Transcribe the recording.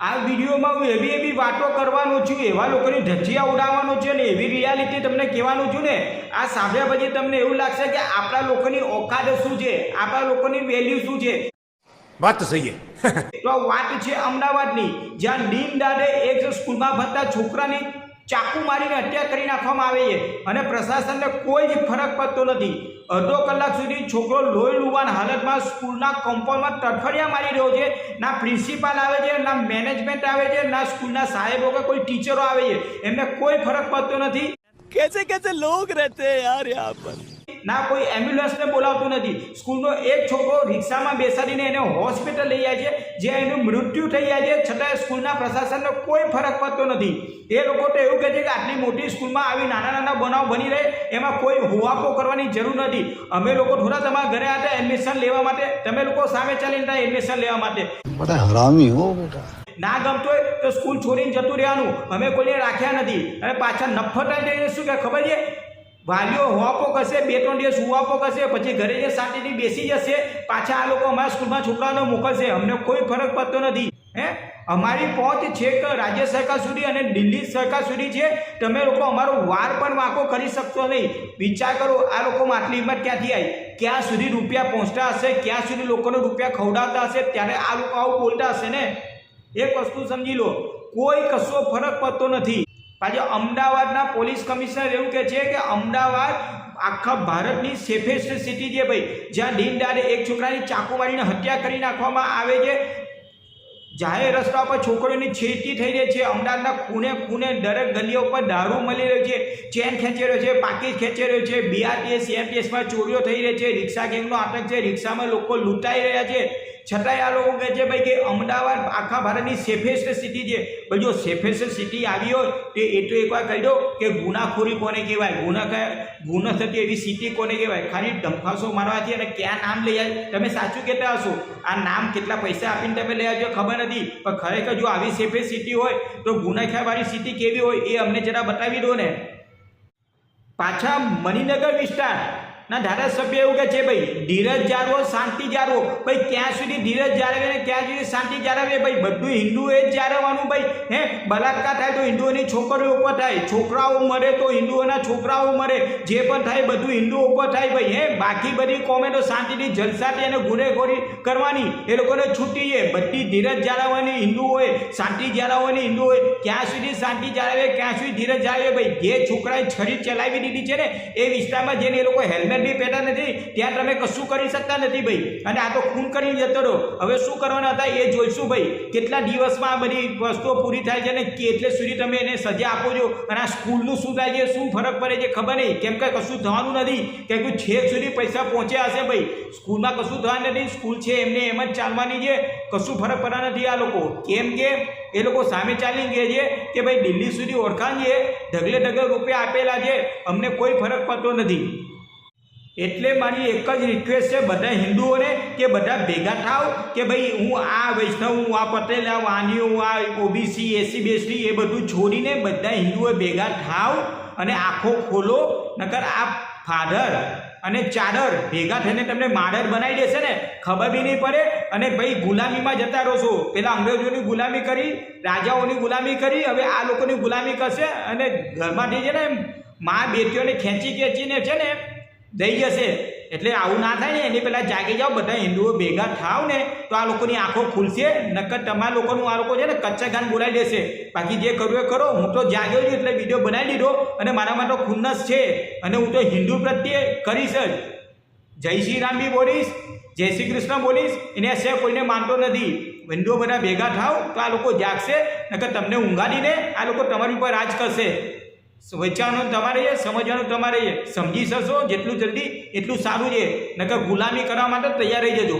આ વિડીયોમાં હું એવી વાતો કરવાનો છું, એવા લોકોની ધજિયા ઉડાવવાનો છે ને એવી રિયાલિટી તમને કહેવાનું છું ને, આ સાંભળ્યા પછી તમને એવું લાગશે કે આપણા લોકોની ઓકાત શું છે, આપણા લોકોની વેલ્યુ શું છે. વાત તો સહી તો વાત છે અમદાવાદની, જ્યાં દીન દાડે એક સ્કૂલમાં ભણતા છોકરાની ચાકુ મારીને હત્યા કરી નાખવામાં આવે છે અને પ્રશાસનને કોઈ જ ફરક પડતો નથી. અડધો કલાક સુધી છોકરો લોહી લુવાન હાલતમાં સ્કૂલના કમ્પાઉન્ડમાં તડફડિયા મારી રહ્યો છે. ના પ્રિન્સિપાલ આવે છે, ના મેનેજમેન્ટ આવે છે, ના સ્કૂલના સાહેબો કે કોઈ ટીચરો આવે છે, એમને કોઈ ફરક પડતો નથી. कैसे कैसे लोग रहते हैं यार यहाँ पर. ના કોઈ એમ્બ્યુલન્સને બોલાવતું નથી. સ્કૂલનો એક છોકરો રિક્ષામાં બેસાડીને એને હોસ્પિટલ લઈ જાય છે, જ્યાં એનું મૃત્યુ થઈ જાય છે, છતાંય સ્કૂલના પ્રશાસનને કોઈ ફરક પડતો નથી. એ લોકો તો એવું કહે છે કે આટલી મોટી સ્કૂલમાં આવી નાના નાના બનાવ બની રહે, એમાં કોઈ હુવાપો કરવાની જરૂર નથી. અમે લોકો થોડા તમારા ઘરે હતા એડમિશન લેવા માટે, તમે લોકો સામે ચાલીને હતા એડમિશન લેવા માટે. બડા હરામી હો બેટા. ના ગમતો હોય તો સ્કૂલ છોડીને જતું રહેવાનું, અમે કોઈને રાખ્યા નથી. અને પાછા નફટાઈ જઈને શું કે ખબર છે, વાલીઓ હુવાપો કરશે, 2-3 દિવસ હુવાપો કરશે, પછી ઘરે જે શાંતિથી બેસી જશે, પાછા આ લોકો અમારા સ્કૂલમાં છોકરાઓને મોકલશે. અમને કોઈ ફરક પડતો નથી. અમારી પહોંચ છે કે રાજ્ય સરકાર સુધી અને દિલ્હી સરકાર સુધી છે. તમે લોકો અમારો વાર પણ વાંકો કરી શકશો નહીં. વિચાર કરો, આ લોકોમાં આટલી હિંમત ક્યાંથી આવી? ક્યાં સુધી રૂપિયા પહોંચતા હશે, ક્યાં સુધી લોકોને રૂપિયા ખવડાવતા હશે, ત્યારે આ લોકો આવું બોલતા હશે ને. એક વસ્તુ સમજી લો, કોઈ કશો ફરક પડતો નથી. પાછા અમદાવાદના પોલીસ કમિશનર એવું કહે છે કે અમદાવાદ આખા ભારતની સેફેસ્ટ સિટી છે ભાઈ, જ્યાં દિન દાડે એક છોકરાની ચાકુ મારીને હત્યા કરી નાખવામાં આવે છે. જાહેર રસ્તા પર છોકરીઓની છેડતી થઈ રહી છે. અમદાવાદના ખૂણે ખૂણે દરેક ગલીઓ પર દારૂ મળી રહ્યો છે, ચેન ખેંચી રહ્યો છે, પાકીટ ખેંચી રહ્યો છે, BRTS CMTSમાં ચોરીઓ થઈ રહી છે, રિક્ષા ગેંગનો આતંક છે, રિક્ષામાં લોકો લૂંટાઈ રહ્યા છે. છતાંય આ લોકો કહે છે ભાઈ કે અમદાવાદ આખા ભારતની સેફેસ્ટ સિટી છે. ભાઈ જો સેફેસ્ટ સિટી આવી હોય તો એ તો એકવાર કહી દો કે ગુનાખોરી કોને કહેવાય, ગુનો થતી એવી સિટી કોને કહેવાય. ખાલી ધમફાસો મારવાથી અને ક્યાં નામ લઈ આવે, તમે સાચું કહેતા હશો, આ નામ કેટલા પૈસા આપીને તમે લઈ આવજો ખબર નથી, પણ ખરેખર જો આવી સેફેસ્ટ સિટી હોય તો ગુનાખારવાળી સિટી કેવી હોય એ અમને જરા બતાવી દો ને. પાછા મણિનગર વિસ્તાર ના ધારાસભ્ય એવું કહે છે ભાઈ ધીરજ જાળવો, શાંતિ જાળવો. ભાઈ ક્યાં સુધી ધીરજ જાળવે ને ક્યાં સુધી શાંતિ જાળવે? ભાઈ બધું હિન્દુએ જ જાળવવાનું ભાઈ. બલાત્કાર થાય તો હિન્દુઓની છોકરીઓ ઉપર થાય, છોકરાઓ મરે તો હિન્દુઓના છોકરાઓ મરે, જે પણ થાય બધું હિન્દુ ઉપર થાય ભાઈ. બાકી બધી કોમે તો શાંતિથી જલસાથી અને ગુનેખોરી કરવાની, એ લોકોને છૂટી છે. બધી ધીરજ જાળવવાની હિન્દુઓએ, શાંતિ જાળવવાની હિન્દુઓએ. ક્યાં સુધી શાંતિ જાળવે, ક્યાં સુધી ધીરજ જાળવે? ભાઈ જે છોકરાએ છરી ચલાવી દીધી છે ને એ વિસ્તારમાં જઈને એ લોકો હેલ્મેટ પેટા નથી, ત્યાં તમે કશું કરી શકતા નથી ભાઈ. અને આ તો ખૂન કરીને જતો રહો. હવે શું કરવાના હતા એ જોઈશું ભાઈ. કેટલા દિવસમાં આ બધી વસ્તુઓ પૂરી થાય છે ને કેટલે સુધી તમે એને સજા આપો છો, અને આ સ્કૂલનું શું થાય છે, શું ફરક પડે છે ખબર નહીં. કેમ કે કશું થવાનું નથી, કેમ કે છેક સુધી પૈસા પહોંચ્યા હશે ભાઈ. સ્કૂલમાં કશું થવાનું નથી, સ્કૂલ છે એમને એમ જ ચાલવાની છે, કશું ફરક પડતા નથી આ લોકો. કેમ કે એ લોકો સામે ચાલી ગયા છે કે ભાઈ દિલ્હી સુધી ઓળખાણ છે, ઢગલે ઢગલે રૂપિયા આપેલા છે, અમને કોઈ ફરક પડતો નથી. એટલે મારી એક જ રિક્વેસ્ટ છે બધા હિન્દુઓને કે બધા ભેગા થાવ કે ભાઈ હું આ વૈષ્ણવ, હું આ પટેલ, આ વાણી, હું આ OBC SC BST એ બધું છોડીને બધા હિન્દુઓ ભેગા થાવ અને આંખો ખોલો. નકર આ ફાધર અને ચાદર ભેગા થઈને તમને માડર બનાવી દેશે ને ખબર બી નહીં પડે. અને ભાઈ ગુલામીમાં જતા રહો છો. પહેલાં અંગ્રેજોની ગુલામી કરી, રાજાઓની ગુલામી કરી, હવે આ લોકોની ગુલામી કરશે અને ઘરમાંથી છે ને મા બેટીઓને ખેંચીને છે ને દઈ જશે. એટલે આવું ના થાય ને એની પહેલાં જાગી જાઓ, બધા હિન્દુઓ ભેગા થાવ ને તો આ લોકોની આંખો ખુલશે. નકર તમારા લોકોનું આ લોકો છે ને કચ્ચા ગાન બોલાવી દેશે. બાકી જે કરવું એ કરો. હું તો જાગ્યો છું એટલે વિડીયો બનાવી દીધો અને મારામાં તો ખુન્નસ છે અને હું તો હિન્દુ પ્રત્યે કરીશ જ. જય શ્રી રામ બી બોલીશ, જય શ્રી કૃષ્ણ બોલીશ, એને છે કોઈને માનતો નથી. હિન્દુઓ બધા ભેગા થાવ તો આ લોકો જાગશે. નકર તમને ઊંઘાડીને આ લોકો તમારી ઉપર રાજ કરશે. વિચારવાનું તમારે છે, સમજવાનું તમારે છે. સમજી શકશો જેટલું જલ્દી એટલું સારું છે. નકર ગુલામી કરવા માટે તૈયાર રહી જજો.